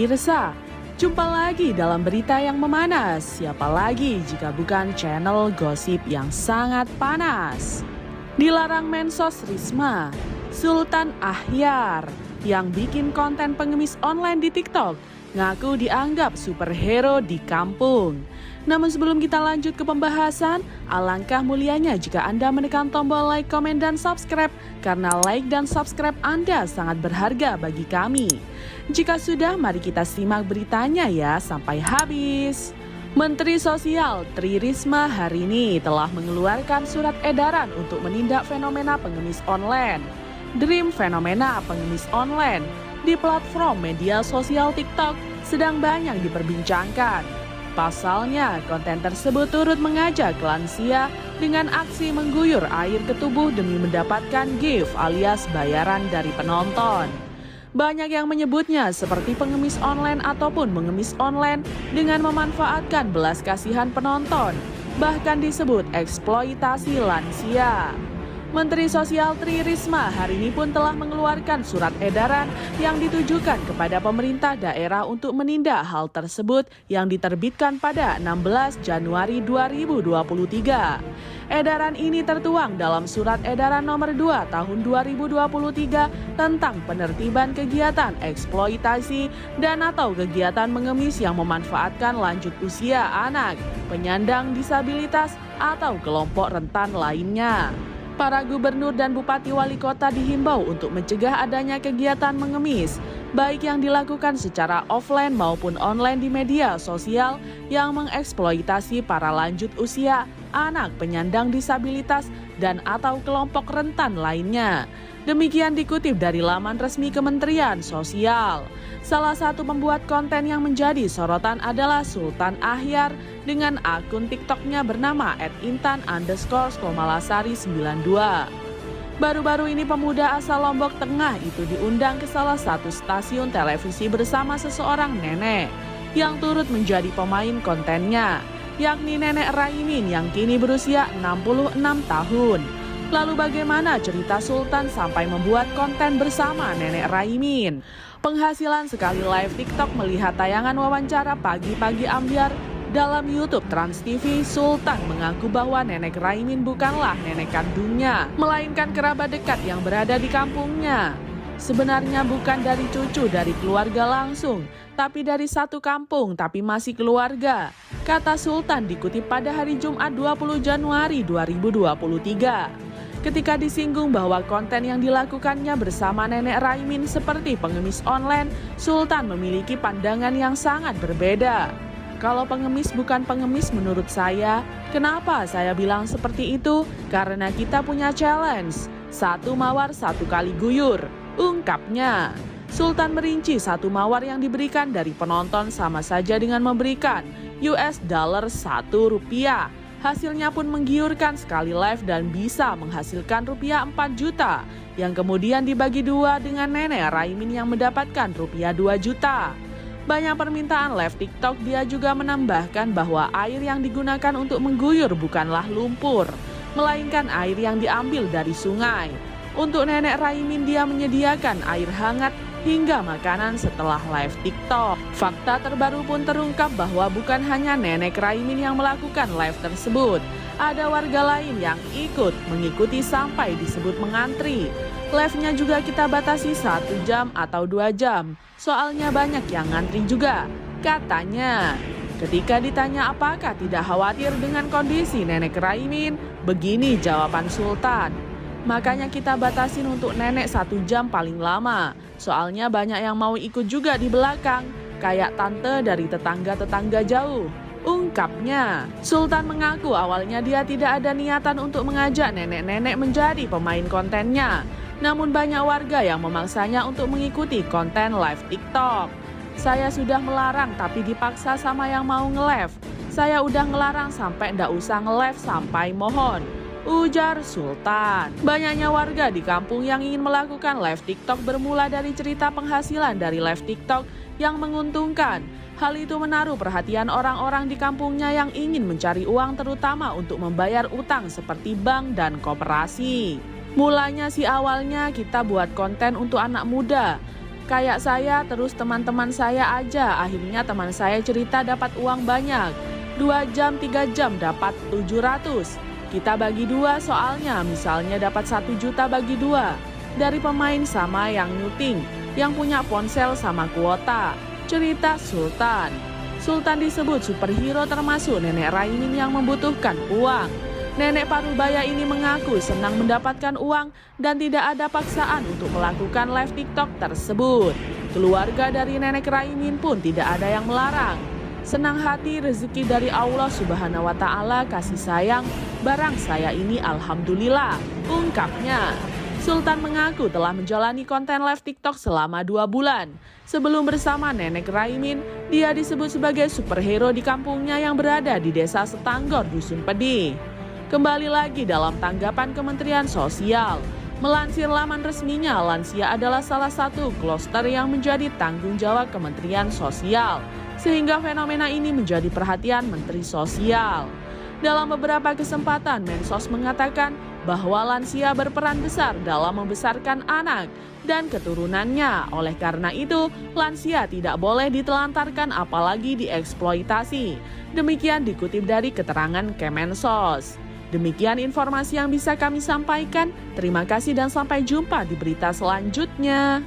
pemirsa, jumpa lagi dalam berita yang memanas. Siapa lagi jika bukan channel gosip yang sangat panas. Dilarang Mensos Risma, Sultan Ahyar yang bikin konten pengemis online di TikTok ngaku dianggap superhero di kampung. Namun sebelum kita lanjut ke pembahasan, alangkah mulianya jika Anda menekan tombol like, komen, dan subscribe karena like dan subscribe Anda sangat berharga bagi kami. Jika sudah, mari kita simak beritanya ya sampai habis. Menteri Sosial Tri Risma hari ini telah mengeluarkan surat edaran untuk menindak fenomena pengemis online. Dream fenomena pengemis online di platform media sosial TikTok sedang banyak diperbincangkan. Pasalnya, konten tersebut turut mengajak lansia dengan aksi mengguyur air ke tubuh demi mendapatkan gift alias bayaran dari penonton. Banyak yang menyebutnya seperti pengemis online ataupun mengemis online dengan memanfaatkan belas kasihan penonton, bahkan disebut eksploitasi lansia. Menteri Sosial Tri Risma hari ini pun telah mengeluarkan surat edaran yang ditujukan kepada pemerintah daerah untuk menindak hal tersebut yang diterbitkan pada 16 Januari 2023. Edaran ini tertuang dalam Surat Edaran Nomor 2 Tahun 2023 tentang penertiban kegiatan eksploitasi dan atau kegiatan mengemis yang memanfaatkan lanjut usia anak, penyandang disabilitas, atau kelompok rentan lainnya. Para gubernur dan bupati wali kota dihimbau untuk mencegah adanya kegiatan mengemis, baik yang dilakukan secara offline maupun online di media sosial yang mengeksploitasi para lanjut usia, anak, penyandang disabilitas, dan atau kelompok rentan lainnya. Demikian dikutip dari laman resmi Kementerian Sosial. Salah satu pembuat konten yang menjadi sorotan adalah Sultan Ahyar dengan akun TikToknya bernama @intan_komalasari92. Baru-baru ini pemuda asal Lombok Tengah itu diundang ke salah satu stasiun televisi bersama seseorang nenek yang turut menjadi pemain kontennya, yakni Nenek Raimin yang kini berusia 66 tahun. Lalu bagaimana cerita Sultan sampai membuat konten bersama Nenek Raimin? Penghasilan sekali live TikTok melihat tayangan wawancara pagi-pagi ambyar dalam YouTube Trans TV, Sultan mengaku bahwa Nenek Raimin bukanlah nenek kandungnya, melainkan kerabat dekat yang berada di kampungnya. Sebenarnya bukan dari cucu dari keluarga langsung, tapi dari satu kampung tapi masih keluarga, kata Sultan dikutip pada hari Jumat 20 Januari 2023. Ketika disinggung bahwa konten yang dilakukannya bersama Nenek Raimin seperti pengemis online, Sultan memiliki pandangan yang sangat berbeda. Kalau pengemis bukan pengemis menurut saya, kenapa saya bilang seperti itu? Karena kita punya challenge, satu mawar satu kali guyur, ungkapnya. Sultan merinci satu mawar yang diberikan dari penonton sama saja dengan memberikan $1 Hasilnya pun menggiurkan sekali live dan bisa menghasilkan rupiah 4 juta yang kemudian dibagi dua dengan Nenek Raimin yang mendapatkan rupiah 2 juta. Banyak permintaan live TikTok. Dia juga menambahkan bahwa air yang digunakan untuk mengguyur bukanlah lumpur, melainkan air yang diambil dari sungai. Untuk Nenek Raimin dia menyediakan air hangat hingga makanan setelah live TikTok. Fakta terbaru pun terungkap bahwa bukan hanya Nenek Raimin yang melakukan live tersebut. Ada warga lain yang mengikuti sampai disebut mengantri. Live-nya juga kita batasi 1 jam atau 2 jam. Soalnya banyak yang ngantri juga, katanya. Ketika ditanya apakah tidak khawatir dengan kondisi Nenek Raimin, begini jawaban Sultan. Makanya kita batasin untuk nenek 1 jam paling lama. Soalnya banyak yang mau ikut juga di belakang, kayak tante dari tetangga-tetangga jauh, ungkapnya. Sultan mengaku awalnya dia tidak ada niatan untuk mengajak nenek-nenek menjadi pemain kontennya. Namun banyak warga yang memaksanya untuk mengikuti konten live TikTok. Saya sudah melarang tapi dipaksa sama yang mau nge-live. Saya udah ngelarang sampai ndak usah nge-live sampai mohon, ujar Sultan. Banyaknya warga di kampung yang ingin melakukan live TikTok bermula dari cerita penghasilan dari live TikTok yang menguntungkan. Hal itu menaruh perhatian orang-orang di kampungnya yang ingin mencari uang terutama untuk membayar utang seperti bank dan koperasi. Mulanya sih awalnya kita buat konten untuk anak muda. Kayak saya, terus teman-teman saya aja. Akhirnya teman saya cerita dapat uang banyak. 2 jam, 3 jam dapat 700. Kita bagi 2 soalnya, misalnya dapat 1 juta bagi 2. Dari pemain sama yang nyuting, yang punya ponsel sama kuota. Cerita Sultan. Sultan disebut superhero termasuk nenek Raimin yang membutuhkan uang. Nenek Parubaya ini mengaku senang mendapatkan uang dan tidak ada paksaan untuk melakukan live TikTok tersebut. Keluarga dari nenek Raimin pun tidak ada yang melarang. Senang hati rezeki dari Allah Subhanahu wa Ta'ala, kasih sayang, barang saya ini alhamdulillah, ungkapnya. Sultan mengaku telah menjalani konten live TikTok selama 2 bulan. Sebelum bersama nenek Raimin, dia disebut sebagai superhero di kampungnya yang berada di desa Setanggor, Dusun Pedih. Kembali lagi dalam tanggapan Kementerian Sosial. Melansir laman resminya, lansia adalah salah satu klaster yang menjadi tanggung jawab Kementerian Sosial. Sehingga fenomena ini menjadi perhatian Menteri Sosial. Dalam beberapa kesempatan, Mensos mengatakan bahwa lansia berperan besar dalam membesarkan anak dan keturunannya. Oleh karena itu, lansia tidak boleh ditelantarkan apalagi dieksploitasi. Demikian dikutip dari keterangan Kemensos. Demikian informasi yang bisa kami sampaikan. Terima kasih dan sampai jumpa di berita selanjutnya.